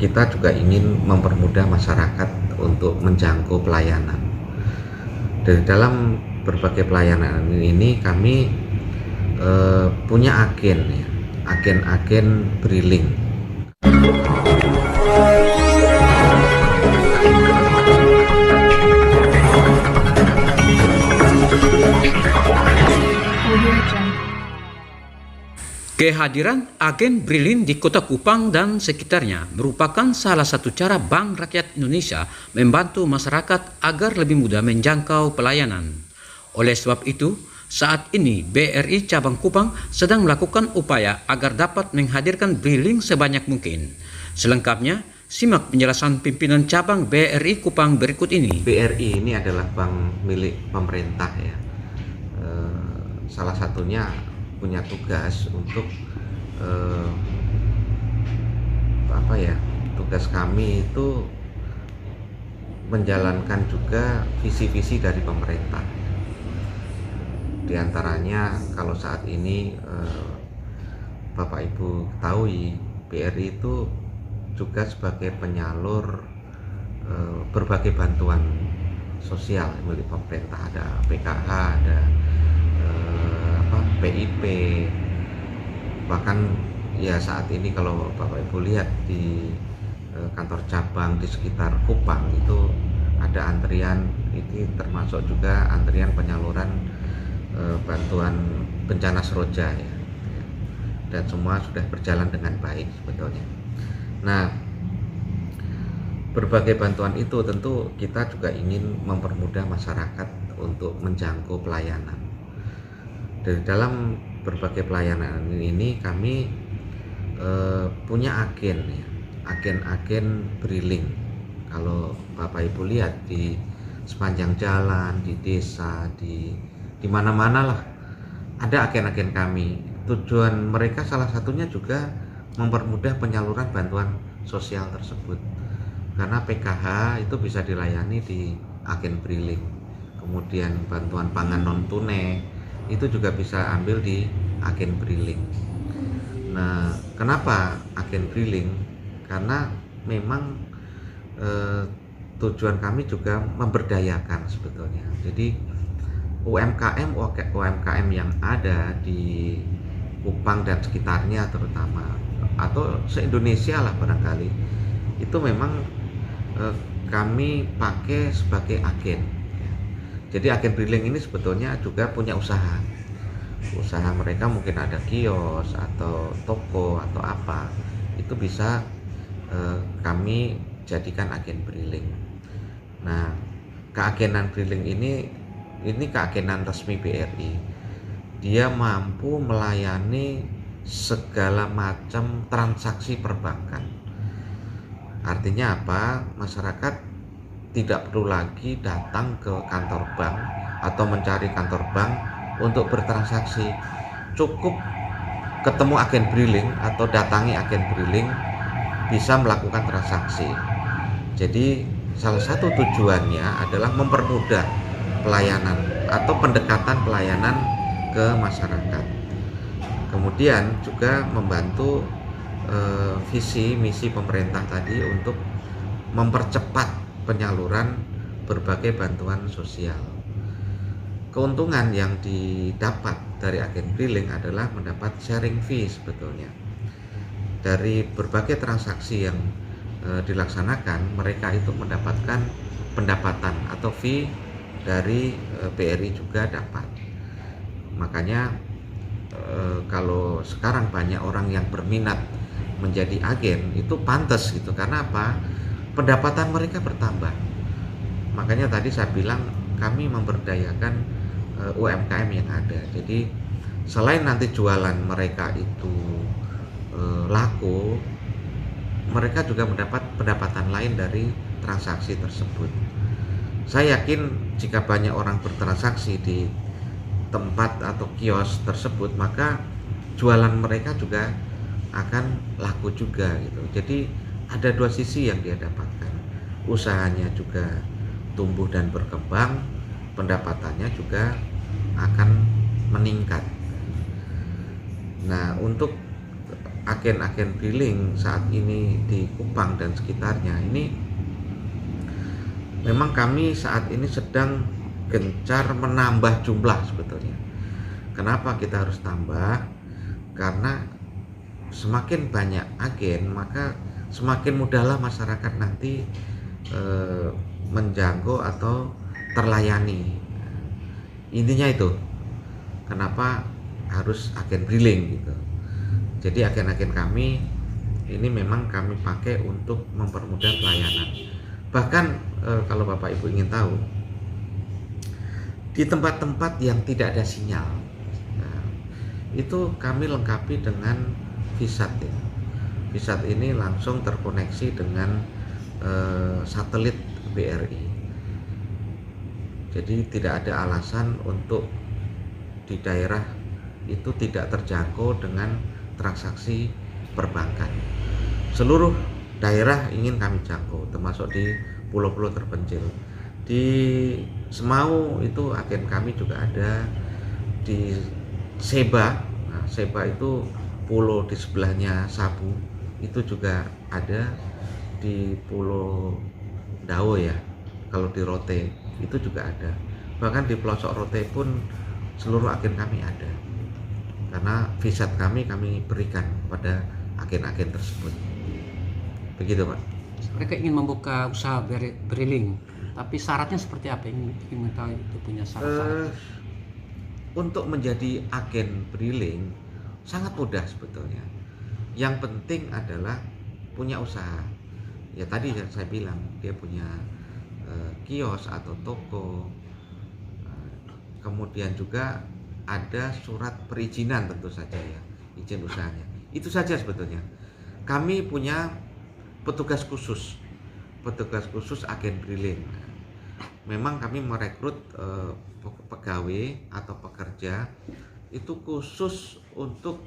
kita juga ingin mempermudah masyarakat untuk menjangkau pelayanan. Dari dalam berbagai pelayanan ini kami punya agen briling. Kehadiran agen Brilin di Kota Kupang dan sekitarnya merupakan salah satu cara Bank Rakyat Indonesia membantu masyarakat agar lebih mudah menjangkau pelayanan. Oleh sebab itu, saat ini BRI Cabang Kupang sedang melakukan upaya agar dapat menghadirkan Brilin sebanyak mungkin. Selengkapnya, simak penjelasan pimpinan cabang BRI Kupang berikut ini. BRI ini adalah bank milik pemerintah ya. Salah satunya punya tugas untuk tugas kami itu menjalankan juga visi-visi dari pemerintah. Di antaranya kalau saat ini Bapak Ibu ketahui, BRI itu juga sebagai penyalur berbagai bantuan sosial milik pemerintah. Ada PKH, ada PIP, bahkan ya saat ini kalau Bapak Ibu lihat di kantor cabang di sekitar Kupang itu ada antrian, ini termasuk juga antrian penyaluran bantuan bencana Seroja ya. Dan semua sudah berjalan dengan baik sebetulnya. Nah, berbagai bantuan itu tentu kita juga ingin mempermudah masyarakat untuk menjangkau pelayanan. Dari dalam berbagai pelayanan ini kami punya agen briling. Kalau Bapak Ibu lihat di sepanjang jalan, di desa, di mana-mana lah ada agen-agen kami. Tujuan mereka salah satunya juga mempermudah penyaluran bantuan sosial tersebut. Karena PKH itu bisa dilayani di agen briling. Kemudian bantuan pangan non tunai itu juga bisa ambil di agen briling. Nah, kenapa agen briling? Karena memang tujuan kami juga memberdayakan sebetulnya. Jadi UMKM yang ada di Kupang dan sekitarnya terutama, atau se-Indonesia lah barangkali, itu memang kami pakai sebagai agen. Jadi agen briling ini sebetulnya juga punya usaha mereka, mungkin ada kios atau toko atau apa, itu bisa kami jadikan agen briling. Nah, keagenan briling ini keagenan resmi BRI. Dia mampu melayani segala macam transaksi perbankan. Artinya apa? Masyarakat tidak perlu lagi datang ke kantor bank atau mencari kantor bank untuk bertransaksi. Cukup ketemu agen briling atau datangi agen briling, bisa melakukan transaksi. Jadi salah satu tujuannya adalah mempermudah pelayanan atau pendekatan pelayanan ke masyarakat. Kemudian juga membantu visi misi pemerintah tadi untuk mempercepat penyaluran berbagai bantuan sosial. Keuntungan yang didapat dari agen briling adalah mendapat sharing fee sebetulnya. Dari berbagai transaksi yang dilaksanakan, mereka itu mendapatkan pendapatan atau fee dari BRI juga dapat. Makanya kalau sekarang banyak orang yang berminat menjadi agen, itu pantas gitu. Karena apa? Pendapatan mereka bertambah. Makanya tadi saya bilang kami memberdayakan UMKM yang ada. Jadi selain nanti jualan mereka itu laku, mereka juga mendapat pendapatan lain dari transaksi tersebut. Saya yakin jika banyak orang bertransaksi di tempat atau kios tersebut, maka jualan mereka juga akan laku juga gitu. Jadi ada dua sisi yang dia dapatkan. Usahanya juga tumbuh dan berkembang, pendapatannya juga akan meningkat. Nah, untuk agen-agen briling saat ini di Kupang dan sekitarnya ini, memang kami saat ini sedang gencar menambah jumlah sebetulnya. Kenapa kita harus tambah? Karena semakin banyak agen, maka semakin mudahlah masyarakat nanti menjangkau atau terlayani. Intinya itu, kenapa harus agen briling gitu. Jadi agen-agen kami ini memang kami pakai untuk mempermudah pelayanan. Bahkan kalau Bapak Ibu ingin tahu, di tempat-tempat yang tidak ada sinyal, nah, itu kami lengkapi dengan VSAT ya. VSAT ini langsung terkoneksi dengan satelit BRI. Jadi tidak ada alasan untuk di daerah itu tidak terjangkau dengan transaksi perbankan. Seluruh daerah ingin kami jangkau, termasuk di pulau-pulau terpencil. Di Semau itu agen kami juga ada, di Seba. Nah, Seba itu pulau di sebelahnya Sabu, itu juga ada, di Pulau Dao ya. Kalau di Rote itu juga ada. Bahkan di pelosok Rote pun seluruh agen kami ada. Karena VSAT kami berikan pada agen-agen tersebut. Begitu, Pak. Mereka ingin membuka usaha briling, tapi syaratnya seperti apa? Ingin mengetahui itu punya syarat-syarat. Untuk menjadi agen briling sangat mudah sebetulnya. Yang penting adalah punya usaha. Ya tadi saya bilang dia punya kios atau toko. Kemudian juga ada surat perizinan tentu saja ya, izin usahanya. Itu saja sebetulnya. Kami punya petugas khusus agen briling. Memang kami merekrut pegawai atau pekerja itu khusus untuk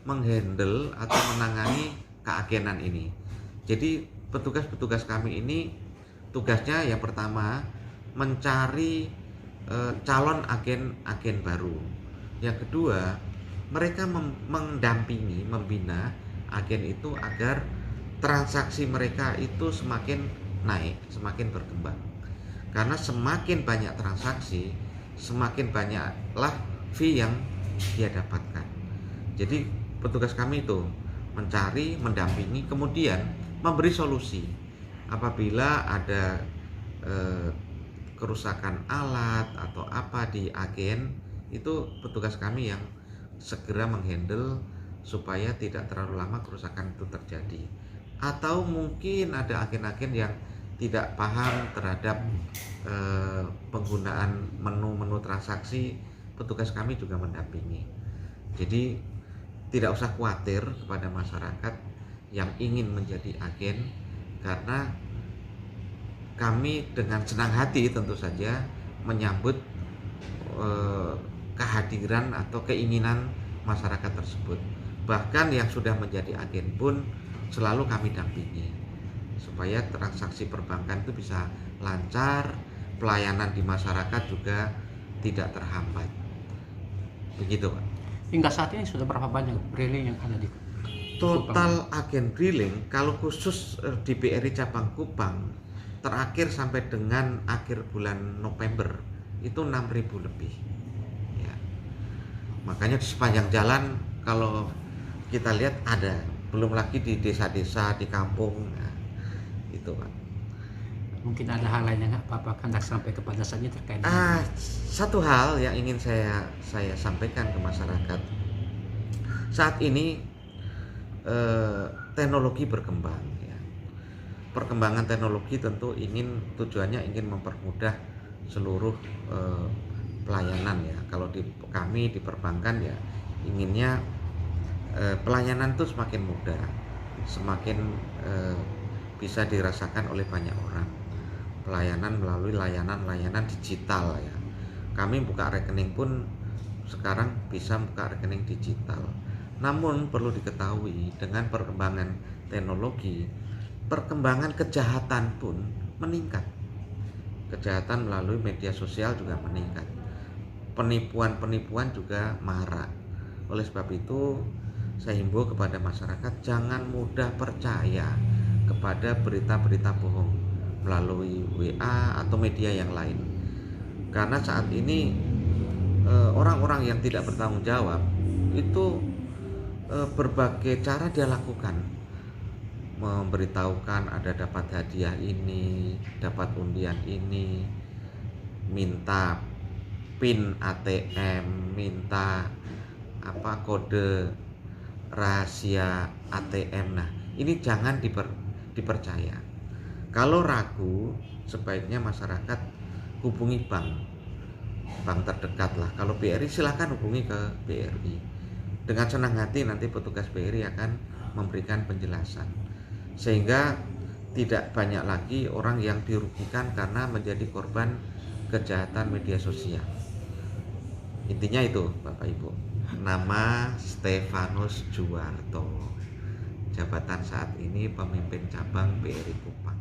menghandle atau menangani keagenan ini. Jadi petugas kami ini tugasnya yang pertama mencari calon agen baru. Yang kedua, mereka mendampingi, membina agen itu agar transaksi mereka itu semakin naik, semakin berkembang. Karena semakin banyak transaksi, semakin banyaklah fee yang dia dapatkan. Jadi petugas kami itu mencari, mendampingi, kemudian memberi solusi apabila ada kerusakan alat atau apa di agen. Itu petugas kami yang segera menghandle supaya tidak terlalu lama kerusakan itu terjadi. Atau mungkin ada agen-agen yang tidak paham terhadap penggunaan menu-menu transaksi, petugas kami juga mendampingi. Jadi tidak usah khawatir kepada masyarakat yang ingin menjadi agen, karena kami dengan senang hati tentu saja menyambut kehadiran atau keinginan masyarakat tersebut. Bahkan yang sudah menjadi agen pun selalu kami dampingi supaya transaksi perbankan itu bisa lancar, pelayanan di masyarakat juga tidak terhambat. Begitu, Pak. Hingga saat ini sudah berapa banyak briling yang ada di Total agen briling kalau khusus di BRI cabang Kupang terakhir sampai dengan akhir bulan November itu 6.000 lebih ya. Makanya di sepanjang jalan kalau kita lihat ada, belum lagi di desa-desa, di kampung. Nah, itu, Pak. Mungkin ada hal lain yang Bapak hendak sampai kepada saya terkait dengan Satu hal yang ingin saya sampaikan ke masyarakat. Saat ini teknologi berkembang ya. Perkembangan teknologi tentu tujuannya ingin mempermudah seluruh pelayanan ya. Kalau kami di perbankan ya inginnya pelayanan itu semakin mudah, semakin bisa dirasakan oleh banyak orang. Pelayanan melalui layanan digital ya. Kami buka rekening pun sekarang bisa buka rekening digital. Namun perlu diketahui dengan perkembangan teknologi, perkembangan kejahatan pun meningkat. Kejahatan melalui media sosial juga meningkat. Penipuan juga marak. Oleh sebab itu saya himbau kepada masyarakat jangan mudah percaya kepada berita-berita bohong melalui WA atau media yang lain. Karena saat ini orang-orang yang tidak bertanggung jawab itu berbagai cara dia lakukan, memberitahukan ada dapat hadiah ini, dapat undian ini, minta PIN ATM, minta kode rahasia ATM. Nah, ini jangan dipercaya. Kalau ragu, sebaiknya masyarakat hubungi bank terdekat lah. Kalau BRI silakan hubungi ke BRI. Dengan senang hati nanti petugas BRI akan memberikan penjelasan, sehingga tidak banyak lagi orang yang dirugikan karena menjadi korban kejahatan media sosial. Intinya itu, Bapak Ibu. Nama Stefanus Juwarto, jabatan saat ini pemimpin cabang BRI Kupang.